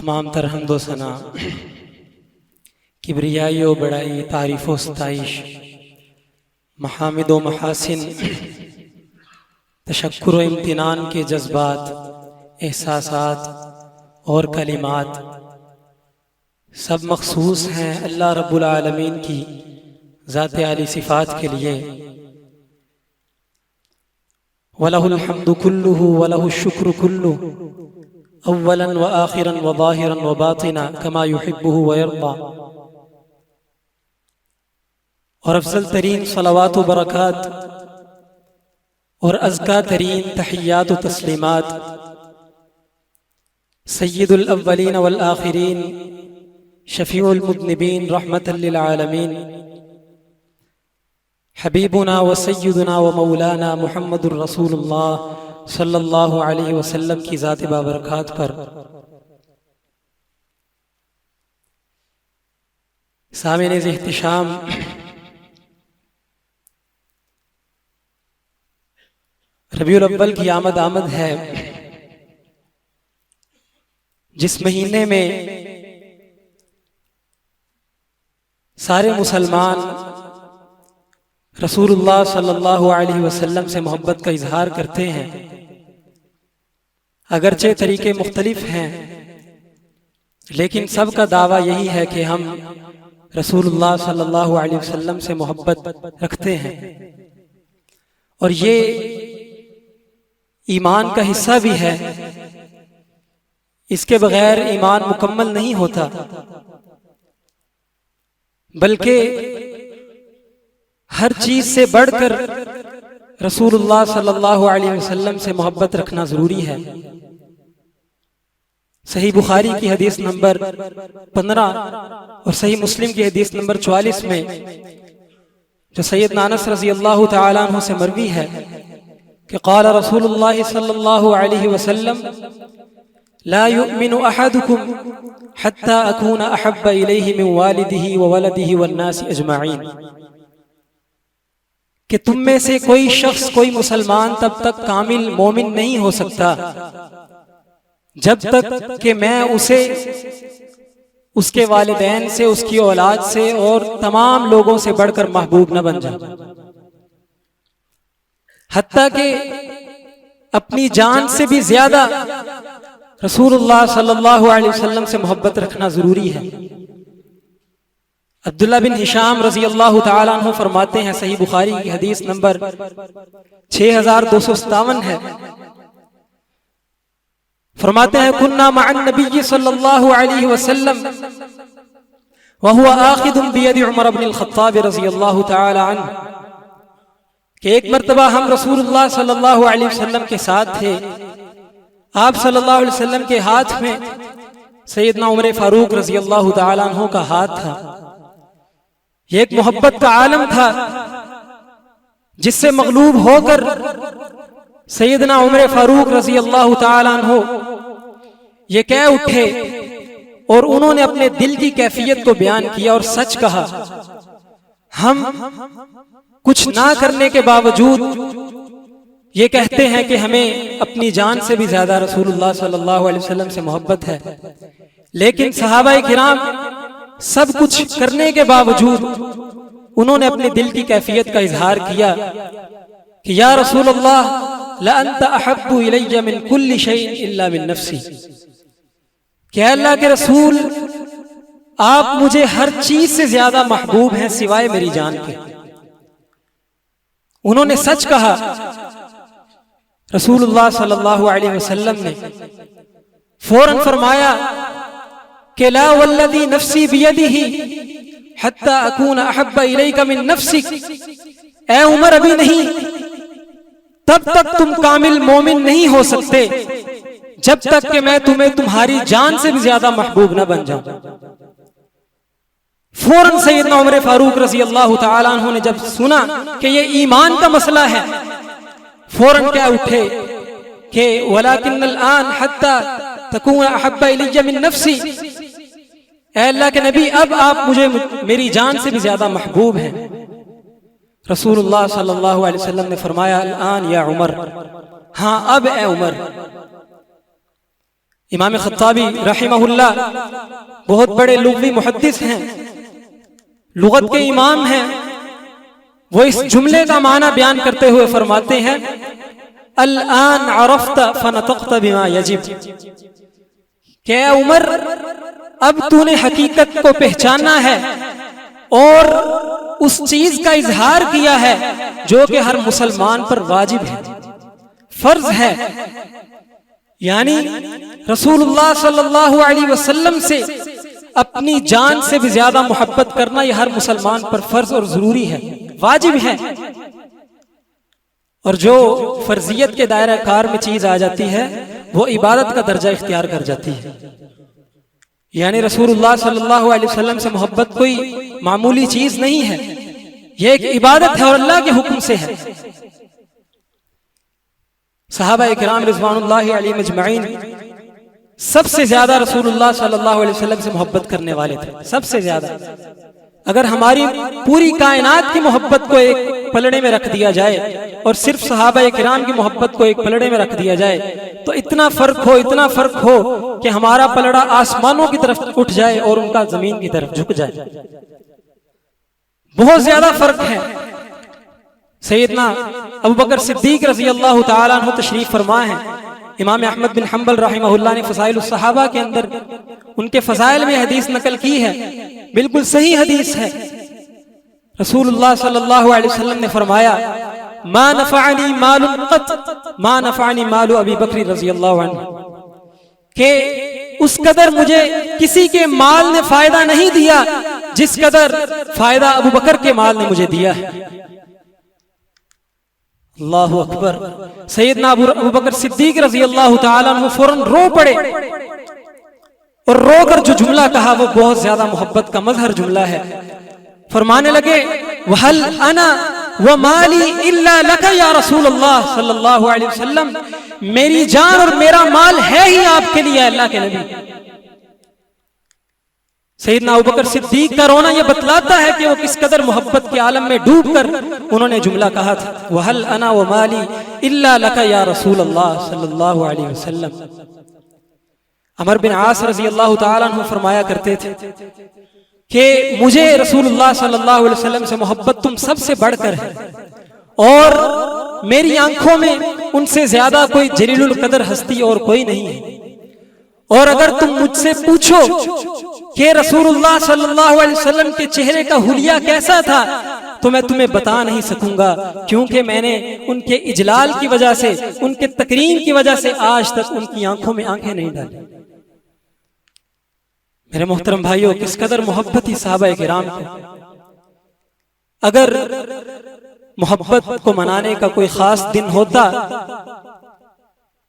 तमाम तर हम्दो सना किब्रियाई व बड़ाई तारीफ़ व सताइश महामिद व महासिन तशक्कुर व इम्तिनान के जज्बात एहसासात और कलिमात सब मखसूस हैं अल्लाह रब्बुल आलमीन की ज़ात आली सिफ़ात के लिए। वलहुल हम्दु कुल्लुहु वलहु शुक्र कुल्लुहु अव्वलन व आखिरन व ज़ाहिरन व बातिना कमा युहिब्बुहु व यर्दा। और अफजल तरीन सलावात व बरकात और अज़का तरीन तहियात व तस्लीमात सय्यदुल अव्वलीन वल आखिरीन शफीउल मुज़निबीन रहमतल लिल आलमीन हबीबुना व सय्यदुना व मौलाना मुहम्मदुर रसूलुल्लाह सल्लल्लाहु अलैहि वसल्लम की ज़ात बाबरकात पर सामने इख्तिशाम रबीउल अव्वल की आमद है, जिस महीने में सारे मुसलमान रसूलुल्लाह सल्लल्लाहु अलैहि वसल्लम से मोहब्बत का इजहार करते हैं। अगरचे तरीके मुख्तलिफ हैं, लेकिन सबका दावा यही है कि हम रसूलुल्लाह सल्लल्लाहु अलैहि वसल्लम से मोहब्बत रखते हैं और ये ईमान का हिस्सा भी है। इसके बगैर ईमान मुकम्मल नहीं होता, बल्कि हर चीज से बढ़कर रसूलुल्लाह सल्लल्लाहु अलैहि वसल्लम से मोहब्बत रखना जरूरी है। सही बुखारी की हदीस नंबर 15 और सही मुस्लिम की हदीस नंबर 44 में जो सैयदना अनस रज़ी अल्लाह तआला अन्हु से मरवी है कि क़ाल रसूलुल्लाह सल्लल्लाहु अलैहि वसल्लम ला युमिनु अहदुकुम हत्ता अकूना अहब्बा इलैहि मिन वालिदिही व वलदिही वन्नास अजमाइन, कि तुम में से कोई शख्स कोई मुसलमान तब तक कामिल मोमिन नहीं हो सकता जब तक कि मैं उसे उसके वालिदैन से उसकी औलाद से और तमाम लोगों से बढ़कर महबूब न बन जाऊं। हत्ता कि अपनी जान से भी ज्यादा रसूलुल्लाह सल्लल्लाहु अलैहि वसल्लम से मोहब्बत रखना जरूरी है। अब्दुल्ला बिन हिशाम रज़ी अल्लाह तआला अन्हु फरमाते हैं, सही बुखारी की हदीस नंबर 6257 है, फरमाते हैं कुन्ना मअन नबी सल्लल्लाहु अलैहि वसल्लम व हुवा आखिदुन बियदि उमर इब्न अल-खत्ताब रज़ियल्लाहु तआला अन्हु, कि एक मर्तबा हम रसूलुल्लाह सल्लल्लाहु अलैहि वसल्लम के साथ थे। आप सल्लल्लाहु अलैहि वसल्लम के हाथ में सैयदना उमर फारूक रज़ियल्लाहु तआला अन्हु का हाथ था। ये एक मोहब्बत का आलम था जिससे मगलूब होकर सैयदना उमर फारूक रज़ी अल्लाह तआला अन्हु ये कह उठे और उन्होंने अपने दिल की कैफियत को बयान किया और सच कहा, हम कुछ ना करने के बावजूद ये कहते हैं कि हमें अपनी जान से भी ज्यादा रसूलुल्लाह सल्लल्लाहु अलैहि वसल्लम से मोहब्बत है। लेकिन सहाबाए किराम सब कुछ करने के बावजूद उन्होंने अपने दिल की कैफियत का इजहार किया कि या रसूलल्लाह ला अंता अहब्बु इलैया मिन कुल्ली शैइन इल्ला मिन नफ्सी, कि अल्लाह के रसूल आप मुझे हर चीज से ज्यादा महबूब हैं सिवाय मेरी जान के। उन्होंने सच कहा। रसूलुल्लाह सल्लल्लाहु अलैहि वसल्लम ने फौरन फरमाया कि ला वल्लदी नफ्सी बियदिही हत्ता अकूना अहब्बा इलैका मिन नफ्सिक, ऐ उमर अभी नहीं, तब तक तुम कामिल मोमिन नहीं हो सकते जब तक कि मैं तुम्हें तुम्हारी जान से भी ज्यादा महबूब न बन जाऊं। फौरन सैयदना उमर फारूक रज़ी अल्लाह तआला अन्हु ने जब सुना कि ये ईमान का मसला है, फौरन क्या उठे कि वलाकिन्नल आन हत्ता तकूना अहब्बा इलैया मिन नफ्सी, ऐ अल्लाह के नबी अब आप मुझे मेरी जान से भी ज्यादा महबूब हैं। रसूलुल्लाह सल्लल्लाहु अलैहि वसल्लम ने फरमाया अल आन या उमर, हाँ अब ए उमर। इमाम खत्ताबी रहमहुल्लाह बहुत बड़े लुग़वी मुहद्दिस हैं, लुगत के इमाम हैं। वो इस जुमले का माना बयान करते हुए फरमाते हैं, अल आन अरफ्ता फनतक़्ता बिमा यजिब, क्या उमर अब तूने हकीकत को पहचाना है और उस चीज का इजहार किया है जो कि हर मुसलमान पर वाजिब है, फर्ज है। यानी रसूलुल्लाह सल्लल्लाहु अलैहि वसल्लम से अपनी जान से भी ज्यादा मोहब्बत करना यह हर मुसलमान पर फर्ज और जरूरी है, वाजिब है। और जो फर्जियत के दायरा कार में चीज आ जाती है वो इबादत का दर्जा इख्तियार कर जाती है। यानी रसूलुल्लाह सल्लल्लाहु अलैहि वसल्लम से मोहब्बत कोई मामूली चीज नहीं है, यह एक इबादत है और अल्लाह के हुक्म से है। सहाबा इकराम रिज़वानुल्लाहि अलैहिम अजमईन सबसे ज्यादा रसूलुल्लाह सल्लल्लाहु अलैहि वसल्लम से मोहब्बत करने वाले थे, सबसे ज्यादा। अगर हमारी पूरी कायनात की मोहब्बत को एक पलड़े में रख दिया जाए और सिर्फ सहाबा इकराम की मोहब्बत को एक पलड़े में रख दिया जाए तो इतना फर्क हो कि हमारा पलड़ा आसमानों की तरफ उठ जाए और उनका जमीन की तरफ झुक जाए। बहुत ज्यादा फर्क है। सैयदना अबू बकर सिद्दीक रज़ी अल्लाह तआला अन्हु तशरीफ फरमा है। इमाम अहमद बिन हम्बल रहमहुल्लाह ने फ़ज़ाइल उस-सहाबा के अंदर उनके फ़ज़ाइल में हदीस नकल की है, बिल्कुल सही हदीस है। रसूलुल्लाह सल्लल्लाहु अलैहि वसल्लम ने फरमाया, मा नफ़अनी मालुन क़त मा नफ़अनी मालु अबी बकर रज़ियल्लाहु अन्हु, के उस कदर मुझे किसी के माल ने फायदा नहीं दिया जिस कदर फायदा अबू बकर के माल ने मुझे दिया है। अल्लाहु अकबर। सैयदना अबू बकर सिद्दीक रज़ियल्लाहु तआला अन्हु फौरन रो पड़े और रोकर जो जुमला कहा वो बहुत ज्यादा मोहब्बत का मजहर जुमला है। फरमाने लगे, वहल अना व माली इल्ला लका या रसूलल्लाह सल्लल्लाहु अलैहि वसल्लम, मेरी जान और मेरा माल है ही आपके लिए अल्लाह के नबी। सैयदना अबू बकर सिद्दीक का रोना यह बतलाता है कि वो किस कदर मोहब्बत के आलम में डूब कर उन्होंने जुमला कहा था, वहल अना व माली इल्ला लका या रसूलल्लाह सल्लल्लाहु अलैहि वसल्लम। अमर बिन आस रज़ी अल्लाह तआला अन्हु फरमाया करते थे कि मुझे रसूलुल्लाह सल्लल्लाहु अलैहि वसल्लम से मोहब्बत तुम सबसे बढ़कर है और मेरी आंखों में उनसे ज्यादा कोई जलीलुल कदर हस्ती और कोई नहीं है। और अगर तुम मुझसे पूछो कि रसूलुल्लाह सल्लल्लाहु अलैहि वसल्लम के चेहरे का हुलिया कैसा था तो मैं तुम्हें बता नहीं सकूंगा, क्योंकि मैंने उनके इजलाल की वजह से, उनके तकरीम की वजह से आज तक उनकी आंखों में आंखें नहीं डाली। मेरे मोहतरम भाइयों, किस कदर मोहब्बत ही सहाबा किराम को। अगर मोहब्बत को मनाने का कोई खास दिन होता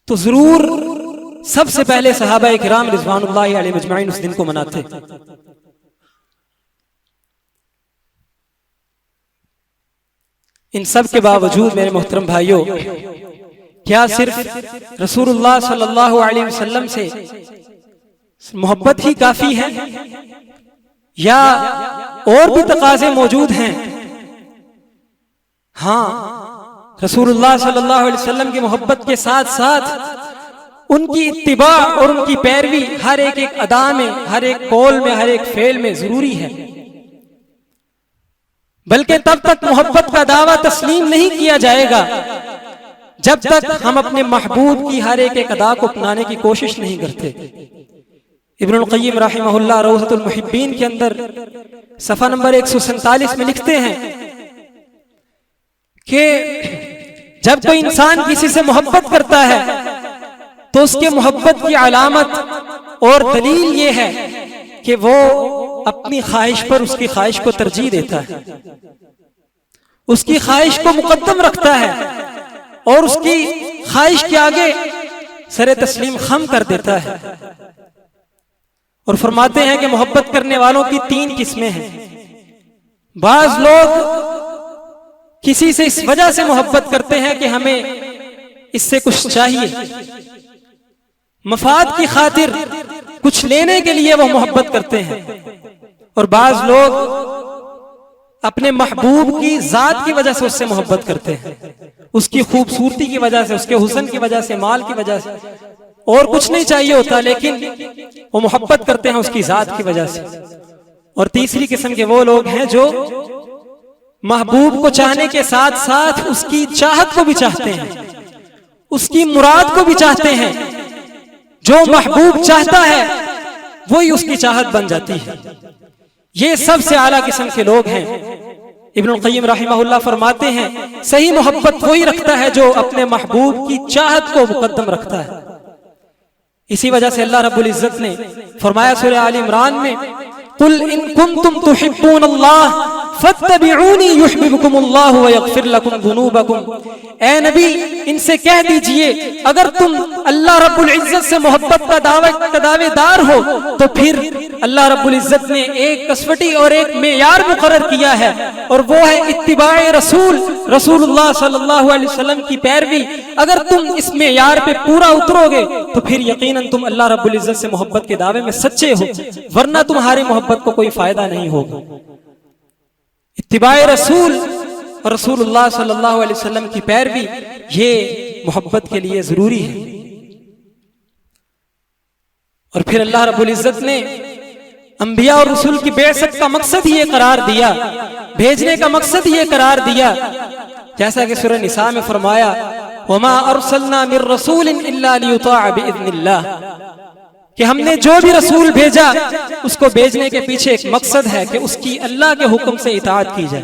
तो जरूर सबसे पहले सहाबा किराम रिज़वानुल्लाहि अलैहिम अजमईन उस दिन को मनाते। इन सब के बावजूद मेरे मोहतरम भाइयों, क्या सिर्फ रसूलुल्लाह सल्लल्लाहु अलैहि वसल्लम से मोहब्बत ही काफी है या और भी तकाजे मौजूद हैं? हाँ, रसूलुल्लाह सल्लल्लाहु अलैहि वसल्लम की मोहब्बत के साथ साथ उनकी इत्तिबा और उनकी पैरवी हर एक अदा में, हर एक कौल में, हर एक फेल में जरूरी है। बल्कि तब तक मोहब्बत का दावा तस्लीम नहीं किया जाएगा जब तक हम अपने महबूब की हर एक अदा को अपनाने की कोशिश नहीं करते। इब्नुल क़य्यिम रहमहुल्लाह रौज़तुल मुहिब्बीन के अंदर सफ़ा नंबर 147 में लिखते हैं कि जब कोई इंसान किसी से मोहब्बत करता है तो उसके मोहब्बत की अलामत और दलील ये है कि वो अपनी ख्वाहिश पर उसकी ख्वाहिश को तरजीह देता है, उसकी ख्वाहिश को मुकद्दम रखता है और उसकी ख्वाहिश के आगे सरे तस्लीम खम कर देता है। और फरमाते हैं कि मोहब्बत करने वालों की 3 किस्में हैं। बाज लोग किसी से इस वजह से मोहब्बत करते हैं कि हमें इससे कुछ चाहिए, मफाद की खातिर कुछ लेने के लिए वो मोहब्बत करते हैं। और बाज लोग अपने महबूब की जात की वजह से उससे मोहब्बत करते हैं, उसकी खूबसूरती की वजह से, उसके हुस्न की वजह से, माल की वजह से। और कुछ नहीं चाहिए होता, लेकिन वो मोहब्बत करते हैं उसकी जात की वजह से। और तीसरी किस्म के वो लोग हैं जो महबूब को चाहने के साथ साथ उसकी चाहत को भी चाहते हैं, उसकी मुराद को भी चाहते हैं। जो महबूब चाहता है वही उसकी चाहत बन जाती है। ये सबसे आला किस्म के लोग हैं। इब्नुल क़य्यिम रहमहुल्लाह फरमाते हैं, सही मोहब्बत वही रखता है जो अपने महबूब की चाहत को मुकद्दम रखता है। इसी वजह से अल्लाह रब्बुल इज्जत ने फरमाया सूरह आल इमरान में, कुल इन कुंतुम तुहिब्बूनल्लाह फत्तबिऊनी युहिब्बुकुमुल्लाहु व यगफिर लकुम ज़ुनूबकुम। ए नबी, इनसे कह दीजिए अगर तुम अल्लाह रब्बुल इज्जत से मोहब्बत का दावेदार हो तो फिर अल्लाह रब्बुल इज्जत ने एक कसवटी और एक मेयार मुकर्रर किया है, और वो है इत्तिबाए रसूलुल्लाह सल्लल्लाहु अलैहि वसल्लम की पैरवी। अगर तुम इस मेयार पे पूरा उतरोगे तो फिर यकीनन तुम अल्लाह रब्बुल इज्जत से मोहब्बत के दावे में सच्चे हो, वरना तुम्हारी मोहब्बत को कोई फायदा नहीं होगा। इत्तिबाए रसूल और रसूलुल्लाह सल्लल्लाहु अलैहि वसल्लम की पैरवी ये मोहब्बत के लिए जरूरी है। और फिर अल्लाह रब्बुल इज्जत ने अंबिया और रसूल की बेअसत का मकसद ये करार दिया, भेजने का मकसद ये करार दिया, जैसा कि सूरह निसा में फरमाया, वमा अरसलना मिर रसूलिन इल्ला लियुताअ बिइज़्निल्लाह, कि हमने जो भी रसूल भेजा उसको भेजने के पीछे एक मकसद है कि उसकी अल्लाह के हुक्म से इताअत की जाए,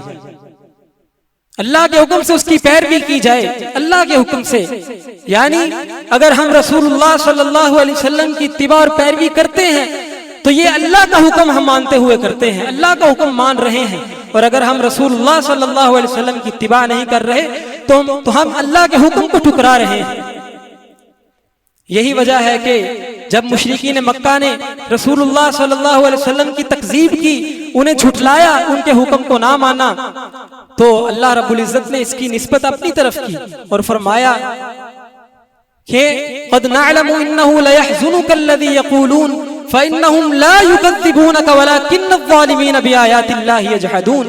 अल्लाह के हुक्म से उसकी पैरवी की जाए, अल्लाह के हुक्म से। यानी अगर हम रसूलुल्लाह सल्लल्लाहु अलैहि वसल्लम की इत्तिबा और पैरवी करते हैं तो ये अल्लाह का हुक्म हम मानते हुए करते हैं, अल्लाह का हुक्म मान रहे हैं। और अगर हम रसूलुल्लाह सल्लल्लाहु अलैहि वसल्लम की इत्तिबा नहीं कर रहे तो हम अल्लाह के हुक्म को ठुकरा रहे हैं। यही वजह है कि जब मुशरिकीन मक्का ने रसूलुल्लाह सल्लल्लाहु अलैहि वसल्लम की तकज़ीब की, उन्हें झुठलाया, उनके हुक्म को ना माना, तो अल्लाह रब्बुल इज्जत ने इसकी निस्बत अपनी तरफ की और फरमाया कि क़द नअलमु इन्नहु लयहज़ुनुका अल्लज़ी यक़ूलून फ़इन्नहुम ला युकज़्ज़िबूनका वलाकिन्न अज़्ज़ालिमीन बिआयातिल्लाहि यजहदून,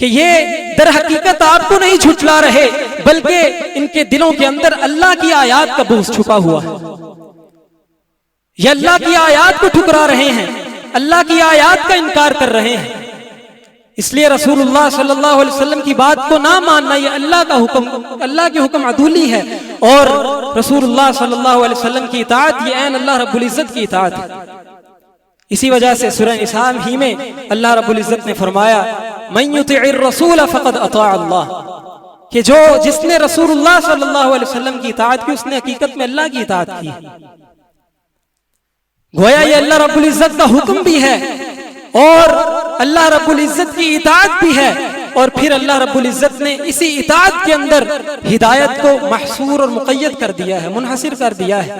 कि ये दर हकीकत आपको नहीं झुठला रहे बल्कि इनके दिलों के अंदर अल्लाह की आयात का बोझ छुपा हुआ है। ये अल्लाह की आयात को ठुकरा रहे हैं, अल्लाह की आयात का इनकार कर रहे हैं। इसलिए रसूलुल्लाह सल्लल्लाहु अलैहि वसल्लम की बात को ना मानना ये अल्लाह का हुक्म, अल्लाह के हुक्म अदूली है, और रसूलुल्लाह सल्लल्लाहु अलैहि वसल्लम की इताअत ये ऐन अल्लाह रब्बुल इज्जत की इताअत है। इसी वजह से सूरह निसा ही में अल्लाह रब्बुल इज्जत ने फरमाया, मन युतिइर रसूल फक़द अता अल्लाह, कि जिसने रसूलुल्लाह सल्लल्लाहु अलैहि वसल्लम की इताअत की उसने हकीकत में अल्लाह की इताअत की। गोया ये अल्लाह रब्बुल इज्जत का हुक्म भी है और अल्लाह रब्बुल इज्जत की इताअत भी है। और फिर अल्लाह रब्बुल इज्जत ने इसी इताअत के अंदर हिदायत को महसूर और मुक़य्यद कर दिया है, मुनहसिर कर दिया है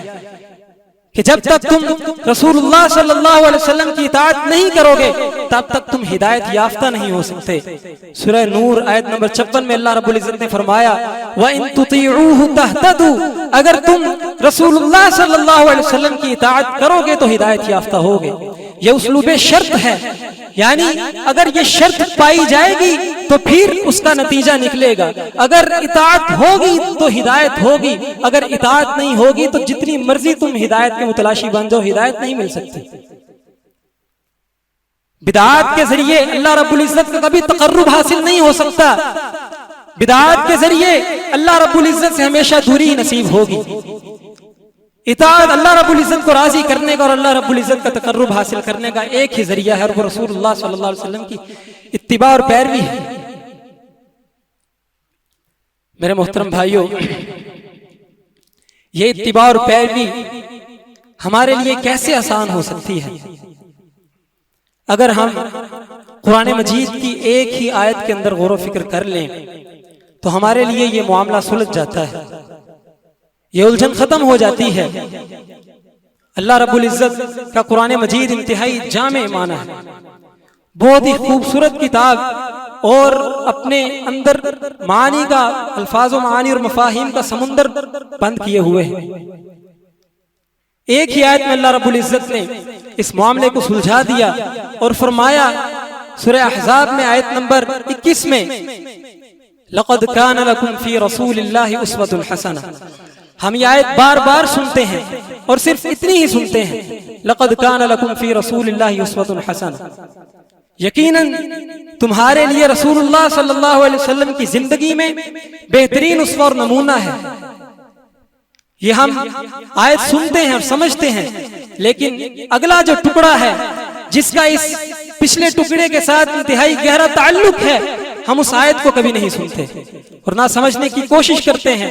कि जब तक तुम रसूलुल्लाह सल्लल्लाहु अलैहि वसल्लम की इताअत नहीं करोगे तब तक तुम हिदायत याफ्ता नहीं हो सकते। सूरह नूर आयत नंबर 56 में अल्लाह रब्बुल इज्जत ने फरमाया, व इन तुतीऊहु तहतदू, अगर तुम रसूलुल्लाह सल्लल्लाहु अलैहि वसल्लम की इताअत करोगे तो हिदायत याफ्ता होगे। ये उसलूबे शर्त है, यानी अगर ये शर्त पाई जाएगी तो फिर उसका नतीजा निकलेगा। अगर इताअत होगी तो हिदायत होगी, अगर इताअत नहीं होगी तो जितनी मर्जी तुम हिदायत के मुतलाशी बन जाओ, हिदायत नहीं मिल सकती। बिदआत के जरिए अल्लाह रब्बुल इज्जत का कभी तकर्रुब हासिल नहीं हो सकता। बिदआत के जरिए अल्लाह रब्बुल इज्जत से हमेशा दूरी ही नसीब होगी। इताअत अल्लाह रब्बुल इज्जत को राजी करने का और अल्लाह रब्बुल इज्जत का तकर्रुब हासिल करने का एक ही जरिया है, और वो रसूलुल्लाह सल्लल्लाहु अलैहि वसल्लम की इत्तिबा और पैरवी है। मेरे मोहतरम भाइयों, ये इत्तिबा और पैरवी हमारे लिए कैसे आसान हो सकती है? अगर हम कुरान मजीद की एक ही आयत के अंदर गौर व फिक्र कर लें तो हमारे लिए ये मामला सुलझ जाता है, ये उलझन खत्म हो जाती है। अल्लाह रब्बुल इज्जत का कुरान मजीद इंतहाई जामे माना है, बहुत ही खूबसूरत किताब, और अपने अंदर मानी का, अल्फाज मानी और मफाहिम का समुंदर बंद किए हुए हैं। एक ही आयत में अल्लाह रब्बुल इज्जत ने इस मामले को सुलझा दिया और फरमाया सूरह अहज़ाब में आयत नंबर 21 में, लक़द कान लकुम फी रसूलिल्लाहि उस्वतुन हसना, हम ये आयत बार बार सुनते हैं और सिर्फ इतनी ही सुनते हैं, लक़द कान लकुम फी रसूलिल्लाहि उस्वतुन हसना, यकीनन तुम्हारे लिए रसूलुल्लाह सल्लल्लाहु अलैहि वसल्लम की जिंदगी में बेहतरीन उसवा और नमूना है। ये हम आयत सुनते हैं और समझते हैं, लेकिन अगला जो टुकड़ा है जिसका इस पिछले टुकड़े के साथ इंतहाई गहरा ताल्लुक है, हम उस आयत को कभी नहीं सुनते और ना समझने की कोशिश करते हैं।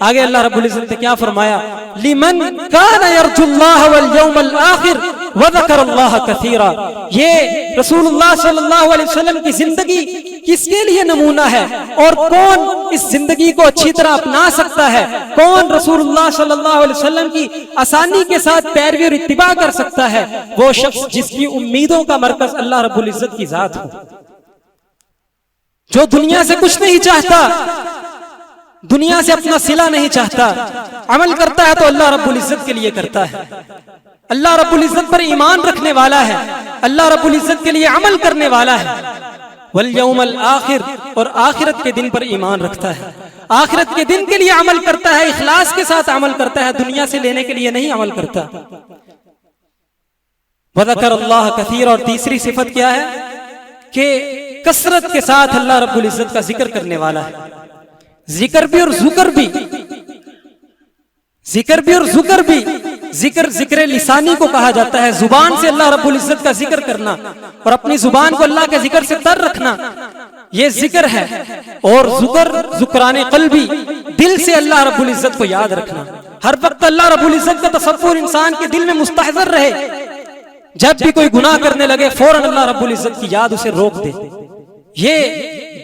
आगे अल्लाह रब्बुल इज्जत ने क्या फरमाया, लिमन काना यरजुल्लाह वल यौमल आखिर व ज़करल्लाह कसीरा। ये रसूलुल्लाह सल्लल्लाहु अलैहि वसल्लम की जिंदगी किसके लिए नमूना है और कौन इस जिंदगी को अच्छी तरह अपना सकता है, कौन रसूलुल्लाह सल्लल्लाहु अलैहि वसल्लम की आसानी के साथ पैरवी और इत्तिबा कर सकता है, वो शख्स जिसकी उम्मीदों का मरकज अल्लाह रब्बुल इज्जत की जात हो, जो दुनिया से कुछ नहीं चाहता, दुनिया से अपना सिला नहीं चाहता, अमल करता है तो अल्लाह रब्बुल इज्जत के लिए करता है, अल्लाह रब्बुल इज्जत पर ईमान रखने वाला है, अल्लाह रब्बुल इज्जत के लिए अमल करने वाला है, वल यौमल आखिर, और आखिरत के दिन पर ईमान रखता है, आखिरत के दिन के लिए अमल करता है, इखलास के साथ अमल करता है, दुनिया से लेने के लिए नहीं अमल करता। वज़करल्लाह कसीरा, और तीसरी सिफत क्या है कि कसरत के साथ अल्लाह रब्बुल इज्जत का जिक्र करने वाला है। जिक्र भी और जुक्र भी, जिक्र भी और जुक्र भी। जिक्र लिसानी को कहा जाता है, जुबान से अल्लाह रब्बुल इज्जत का जिक्र करना और अपनी जुबान को अल्लाह के जिक्र से तर रखना, ये जिक्र है। और जुक्राने क़ल्बी, दिल से अल्लाह रब्बुल इज्जत को याद रखना, हर वक्त अल्लाह रब्बुल इज्जत का तसव्वुर इंसान के दिल में मुस्तहज़र रहे, जब भी कोई गुनाह करने लगे फौरन अल्लाह रब्बुल इज्जत की याद उसे रोक दे। ये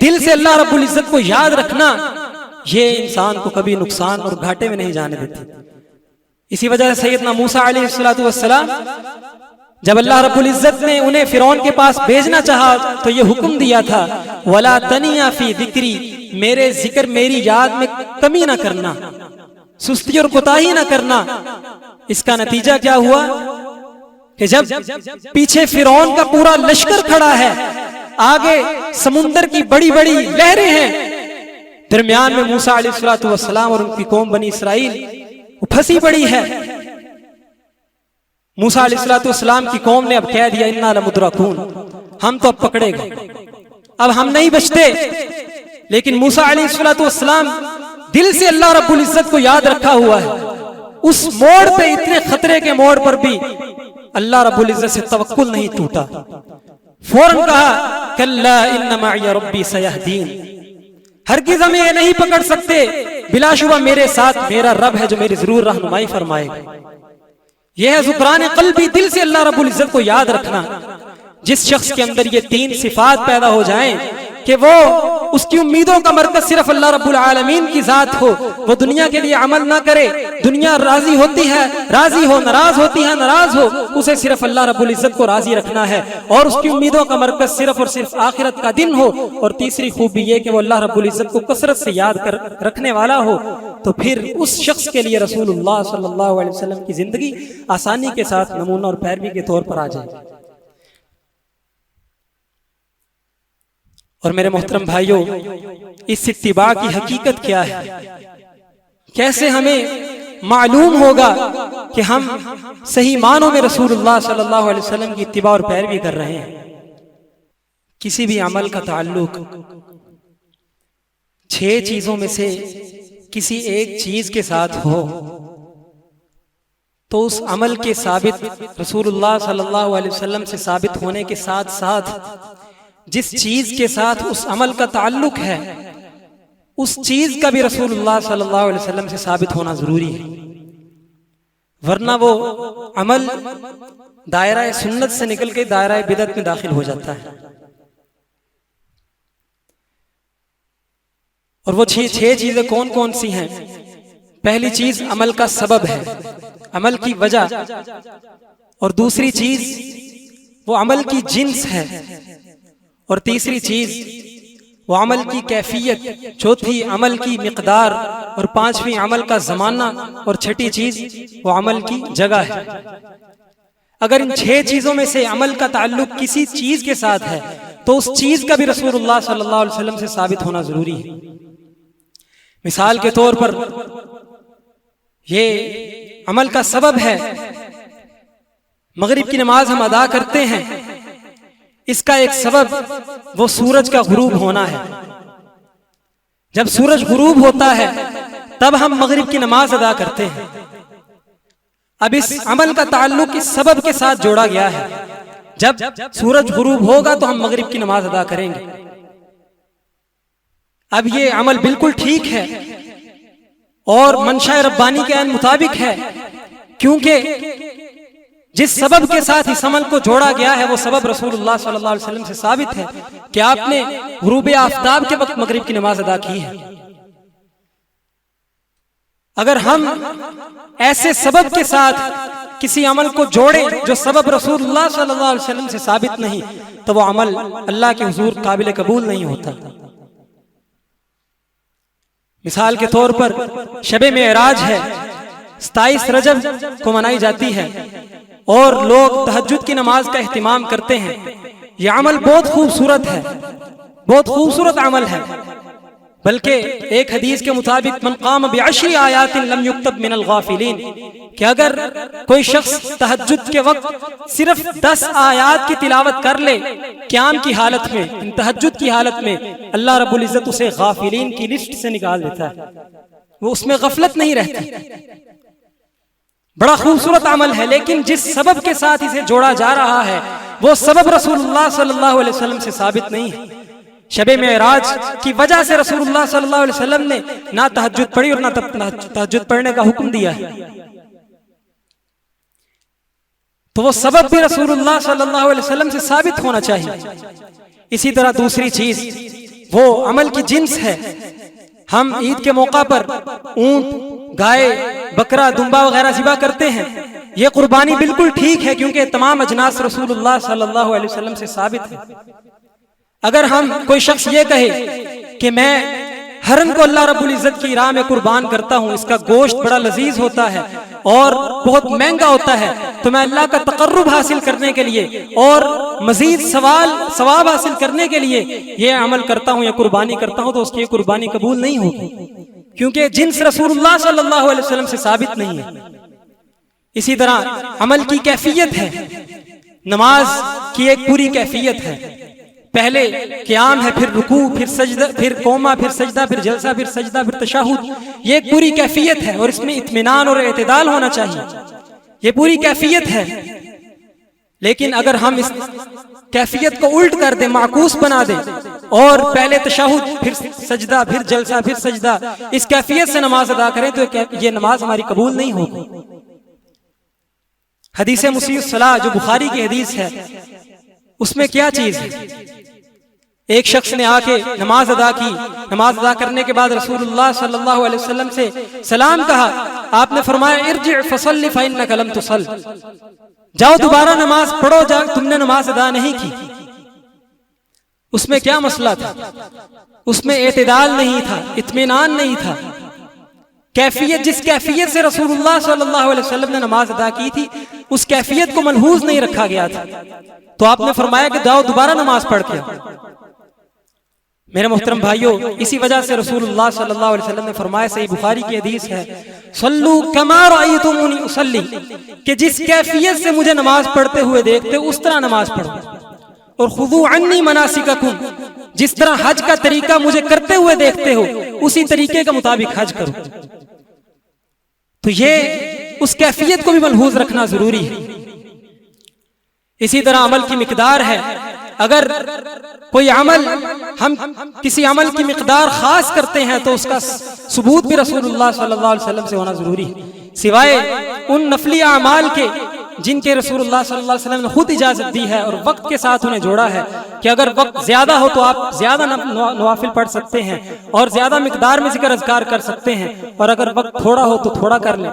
दिल से अल्लाह रब्बुल इज्जत को याद रखना, ये इंसान को कभी नुकसान और घाटे में नहीं जाने देती। इसी वजह से सैयदना मूसा अलैहिस्सलातु वस्सलाम, जब अल्लाह रब्बुल इज्जत ने उन्हें फिरौन के पास भेजना चाहा तो ये हुक्म दिया था, वला तनिया फी ज़िक्री, मेरे जिक्र मेरी याद में कमी ना करना, सुस्ती और कोताही ना करना। इसका नतीजा क्या हुआ कि जब पीछे फिरौन का पूरा लश्कर खड़ा है, आगे समुंदर की बड़ी बड़ी लहरें हैं, दरमियान में मूसा अलैहिस्सलातु वस्सलाम और उनकी कौम बनी इसराइल फंसी पड़ी है। मूसा अलैहिस्सलातु वस्सलाम की कौम ने अब कह दिया, इन्ना लमुद्रकून, हम तो अब पकड़े गए, अब हम नहीं बचते। लेकिन मूसा अलैहिस्सलातु वस्सलाम दिल से अल्लाह रब्बुल इज्जत को याद रखा हुआ है। उस मोड़ पे, इतने खतरे के मोड़ पर भी अल्लाह रब्बुल इज्जत से तवक्कुल नहीं टूटा, फौरन कहा, कल्ला इन्न मअय रब्बी सयहदीन, हरगिज़ हमें ये नहीं पकड़ सकते, बिलाशुबा मेरे साथ मेरा रब है जो मेरी जरूर रहनुमाई फरमाएगा। यह है ज़ुक्रान क़ल्बी, दिल से अल्लाह रब्बुल इज्जत को याद रखना। जिस शख्स के अंदर ये तीन सिफात पैदा हो जाएं कि वो, उसकी उम्मीदों का मरकज सिर्फ अल्लाह रब्बुल आलमीन की जात हो, वो दुनिया के लिए अमल ना करे, दुनिया राजी होती है राजी हो, नाराज होती है नाराज हो, उसे सिर्फ अल्लाह रब्बुल इज्जत को राजी रखना है, और उसकी उम्मीदों का मरकज सिर्फ और सिर्फ आखिरत का दिन हो। और तीसरी खूबी ये कि वो अल्लाह रब्बुल इज्जत को कसरत से याद कर रखने वाला हो, तो फिर उस शख्स के लिए रसूलुल्लाह सल्लल्लाहु अलैहि वसल्लम की जिंदगी आसानी के साथ नमूना और पैरवी के तौर पर आ जाए। और मेरे मोहतरम भाइयों, इस इत्तिबा की हकीकत क्या है, कैसे हमें मालूम होगा कि हम सही मानों में रसूलुल्लाह सल्लल्लाहु अलैहि वसल्लम की इत्तिबा और पैरवी कर रहे हैं। किसी भी अमल का ताल्लुक 6 चीजों में से किसी एक चीज के साथ हो तो उस अमल के साबित रसूलुल्लाह सल्लल्लाहु अलैहि वसल्लम से साबित होने के साथ साथ जिस चीज के साथ उस अमल का ताल्लुक है, उस चीज का भी रसूलुल्लाह सल्लल्लाहु अलैहि वसल्लम से साबित होना जरूरी है, वरना वो अमल दायरा सुन्नत से निकल के दायरा बिदअत में दाखिल हो जाता है। और वो 6 चीजें कौन कौन सी हैं? पहली चीज अमल का सबब है, अमल की वजह, और दूसरी चीज वो अमल की जिन्स है, और तीसरी चीज वो अमल की कैफियत, चौथी अमल की मिकदार, और पांचवी अमल का जमाना, और छठी चीज वो अमल की जगह है। अगर इन 6 चीजों में से अमल का ताल्लुक किसी चीज के साथ है तो उस चीज का भी रसूलुल्लाह सल्लल्लाहु अलैहि वसल्लम से साबित होना जरूरी है। मिसाल के तौर पर ये अमल का सबब है। मगरिब की नमाज हम अदा करते हैं, इसका एक सबब वो सूरज का गुरूब होना है। जब सूरज गुरूब होता है तब हम मगरिब की नमाज अदा करते हैं। अब इस अमल का ताल्लुक इस सबब के साथ जोड़ा गया है। जब सूरज गुरूब होगा तो हम मगरिब की नमाज अदा करेंगे। अब ये अमल बिल्कुल ठीक है और मंशा रब्बानी के मुताबिक है, क्योंकि जिस सबब के साथ इस अमल को जोड़ा गया है वो सबब रसूलुल्लाह सल्लल्लाहु अलैहि वसल्लम से साबित है कि आपने गुरूब आफ्ताब के वक्त मगरिब की नमाज अदा की है। अगर हम ऐसे सबब के साथ किसी अमल को जोड़ें जो सबब रसूलुल्लाह सल्लल्लाहु अलैहि वसल्लम से साबित नहीं, तो वो अमल अल्लाह के हुजूर काबिल कबूल नहीं होता। मिसाल के तौर पर शबे मेराज है, 27 रजब को मनाई जाती है और लोग तहज्जुद की नमाज का एहतिमाम करते हैं। यह अमल बहुत खूबसूरत है, बहुत खूबसूरत अमल है। बल्कि एक हदीस के मुताबिक मन क़ाम बिअश्रि आयातिन लम युक्तब मिनल गाफिलीन, कि अगर कोई शख्स तहज्जुद के वक्त सिर्फ 10 आयात की तिलावत कर ले क़याम की हालत में, तहज्जुद की हालत में, अल्लाह रब्बुल इज्जत उसे गाफिलीन की लिस्ट से निकाल देता है। वो उसमें गफलत नहीं रहती। बड़ा खूबसूरत अमल है, लेकिन जिस सबब के साथ इसे जोड़ा जा रहा है वो सबब रसूलुल्लाह सल्लल्लाहु अलैहि वसल्लम से साबित नहीं है। शबे मेराज की वजह से रसूलुल्लाह सल्लल्लाहु अलैहि वसल्लम ने ना तहज्जुद पढ़ी और ना तहज्जुद पढ़ने का हुक्म दिया है। तो वो सबब भी रसूलुल्लाह सल्लल्लाहु अलैहि वसल्लम से साबित होना चाहिए। इसी तरह दूसरी चीज वो अमल की जिन्स है। हम ईद के मौका पर ऊंट, गाय, बकरा, दुम्बा वगैरह ज़िबा करते हैं। ये कुर्बानी बिल्कुल ठीक है, क्योंकि तमाम अजनास रसूलुल्लाह सल्लल्लाहु अलैहि वसल्लम से साबित है। अगर हम कोई शख्स ये कहे कि मैं हरन को अल्लाह रब्बुल इज्जत की राह में कुर्बान करता हूँ, इसका गोश्त बड़ा लजीज होता है और बहुत महंगा होता है, तो मैं अल्लाह का तकर्रुब हासिल करने के लिए और मजीद सवाब हासिल करने के लिए ये अमल करता हूँ या कुर्बानी करता हूँ, तो उसकी कुर्बानी कबूल नहीं होगी, क्योंकि जिन्स रसूलुल्लाह सल्लल्लाहु अलैहि वसल्लम से साबित नहीं है। इसी तरह अमल की कैफियत है। नमाज की एक पूरी कैफियत है। पहले क़याम है, फिर रुकू, फिर सजदा, फिर कोमा, फिर सजदा, फिर जलसा, फिर सजदा, फिर तशहुद। ये एक पूरी कैफियत है और इसमें इत्मीनान और एतदाल होना चाहिए। ये पूरी कैफियत है। लेकिन अगर हम इस कैफियत को उल्ट कर दें, माकूस बना दें और पहले तशहुद, फिर सजदा, फिर जलसा, फिर सजदा, इस कैफियत से नमाज अदा करें तो ये नमाज हमारी कबूल नहीं होगी। हदीस मुसीअ सलाह जो बुखारी की हदीस है, उसमें क्या चीज है? एक शख्स ने आके नमाज अदा की। नमाज अदा करने के बाद रसूलुल्लाह सल्लल्लाहु अलैहि वसल्लम से सलाम कहा। आपने फरमाया इरजि फसल्लि फइन्नका लम तुसल, जाओ दोबारा नमाज पढ़ो, जाओ, तुमने नमाज अदा नहीं की। उसमें क्या मसला था? उसमें एतदाल नहीं था, इत्मीनान नहीं था। कैफियत, जिस कैफियत से रसूलुल्लाह सल्लल्लाहु अलैहि वसल्लम ने नमाज अदा की थी, उस कैफियत को मलहूज नहीं रखा गया था। तो आपने फरमाया कि जाओ दोबारा नमाज पढ़ के। मेरे मोहतरम भाइयों, इसी वजह से रसूलुल्लाह सल्लल्लाहु अलैहि वसल्लम ने फरमाया, सही बुखारी की हदीस है, सल्लू कमा रअयतुमूनी उसल्ली, कि जिस कैफियत से मुझे नमाज पढ़ते हुए देखते हो उस तरह नमाज पढ़ो। और खुदू अन्नी मनासिककुम, जिस तरह हज का तरीका मुझे करते हुए देखते हो उसी तरीके के मुताबिक हज करो। तो ये उस कैफियत को भी मलहूज रखना जरूरी है। इसी तरह अमल की मिकदार है। अगर कोई अमल, हम किसी अमल की मिकदार खास करते हैं तो उसका सबूत भी रसूलुल्लाह सल्लल्लाहु अलैहि वसल्लम से होना जरूरी है, सिवाय उन नफली अमाल के जिनके रसूलुल्लाह सल्लल्लाहु अलैहि वसल्लम ने खुद इजाजत दी है और वक्त के साथ उन्हें जोड़ा है कि अगर वक्त ज्यादा हो तो आप ज्यादा नवाफिल पढ़ सकते हैं और ज्यादा मिकदार में जिक्र अज़कार कर सकते हैं, और अगर वक्त थोड़ा हो तो थोड़ा कर लें।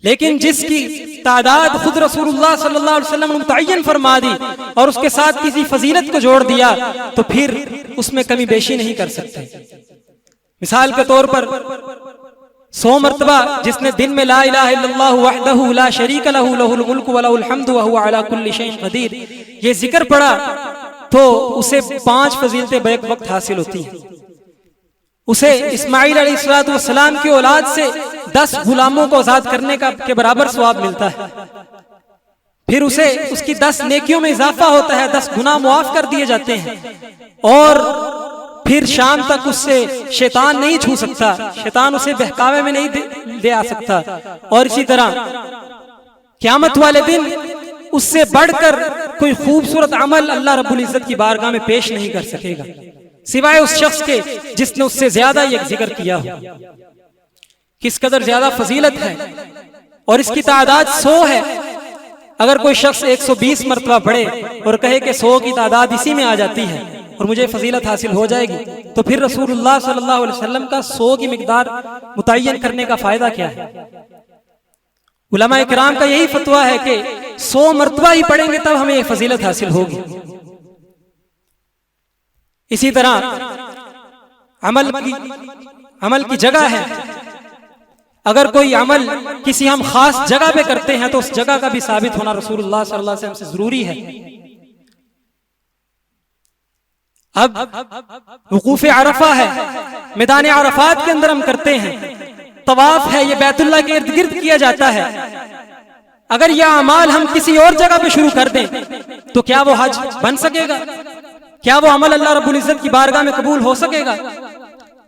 लेकिन जिसकी तादाद खुद रसूलुल्लाह सल्लल्लाहु अलैहि वसल्लम ने मुतय्यन फरमा दी और उसके साथ किसी फजीलत को जोड़ दिया, तो फिर उसमें कमी बेशी नहीं कर सकते। मिसाल के तौर पर 100 मरतबा जिसने दिन में ला इलाहा इल्लल्लाहु वहदहु ला शरीक लहु लहुल मुल्कु व लहुल हम्दु व हुवा अला कुल्लि शैइन कदीर, ये जिक्र पढ़ा तो उसे 5 फजीलतें बैक वक्त हासिल होती हैं। उसे इस्माइल अलैहिस्सलाम की औलाद से 10 गुलामों को आजाद करने का के बराबर सवाब मिलता है। फिर उसे उसकी 10 नेकियों में इजाफा होता है, 10 गुनाह मुआफ कर दिए जाते हैं, और फिर शाम तक उससे शैतान नहीं छू सकता, शैतान उसे बहकावे में नहीं ले आ सकता। और इसी तरह क़यामत वाले दिन उससे बढ़कर कोई खूबसूरत अमल अल्लाह रब्बुल इज्जत की बारगाह में पेश नहीं कर सकेगा सिवाय उस शख्स के जिसने उससे ज्यादा ये जिक्र किया हो। किस कदर ज्यादा फजीलत है, और इसकी तादाद 100 है। अगर कोई शख्स 120 मरतबा पढ़े और कहे कि 100 की तादाद इसी में आ जाती है और मुझे फजीलत हासिल हो जाएगी, तो फिर रसूलुल्लाह सल्लल्लाहु अलैहि वसल्लम का 100 की मिकदार मुतय्यन करने का फायदा क्या है? उलमा इकराम का यही फतवा है कि 100 मरतबा ही पढ़ेंगे तब हमें ये फजीलत हासिल होगी। इसी तरह अमल की जगह है। अगर कोई अमल किसी हम खास जगह पे करते हैं तो उस जगह का भी साबित होना रसूलुल्लाह सल्लल्लाहु अलैहि वसल्लम से जरूरी है। अब वकूफ अरफा है, मैदान अरफात के अंदर हम करते हैं, तवाफ है, ये बैतुल्लाह के इर्द गिर्द किया जाता है। अगर यह अमाल हम किसी और जगह पे शुरू कर दें तो क्या वो हज बन सकेगा? क्या वो अमल अल्लाह रब्बुल इज्जत की बारगाह में कबूल हो सकेगा?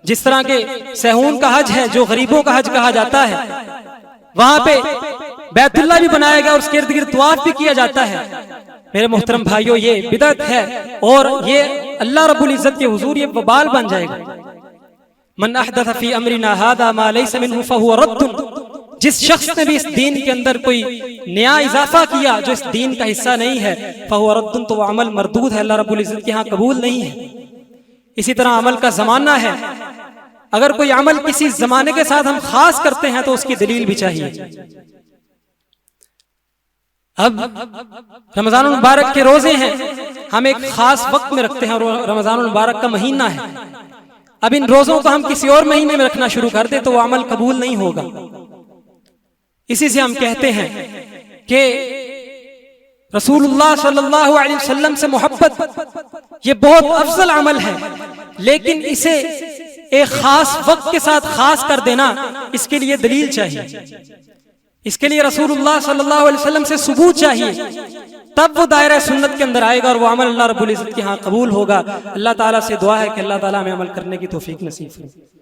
जिस तरह के सहून का हज है, जो गरीबों का हज कहा जाता है, वहां पे बैतुल्लाह भी बनाया गया और उसके इर्द गिर्द तवाफ भी किया जाता है। मेरे मोहतरम भाइयों, ये बिदअत है और ये अल्लाह रब्बुल इज्जत के हुजूर ये वबाल बन जाएगा। मन अहदथ फी अमरिना हादा मा लैसा मिन्हु फहुव रद्दुन। जिस शख्स ने भी इस दीन के अंदर कोई नया इजाफा किया जो इस दीन का हिस्सा नहीं है, फहुव रद्दुन, तो वो अमल मरदूद है, अल्लाह रब्बुल इज्जत के यहाँ कबूल नहीं है। इसी तरह अमल का जमाना है। अगर कोई अमल किसी जमाने के साथ हम खास करते हैं तो उसकी दलील भी चाहिए। अब रमजान मुबारक के रोजे हैं, हम एक खास वक्त में रखते हैं और रमजान मुबारक का महीना है। अब इन रोजों को हम किसी और महीने में रखना शुरू कर दे तो वो अमल कबूल नहीं होगा। इसी से हम कहते हैं कि रसूलुल्लाह सल्लल्लाहु अलैहि वसल्लम से मोहब्बत ये बहुत अफजल अमल है, लेकिन इसे एक खास वक्त के साथ खास कर देना, इसके लिए दलील चाहिए। इसके लिए रसूलुल्लाह सल्लल्लाहु अलैहि वसल्लम से सबूत चाहिए, तब वो दायरा सुन्नत के अंदर आएगा और वो अमल अल्लाह रब्बुल इज्जत के यहाँ कबूल होगा। अल्लाह ताला से दुआ है कि अल्लाह ताला हमें अमल करने की तौफीक नसीब फरमाए।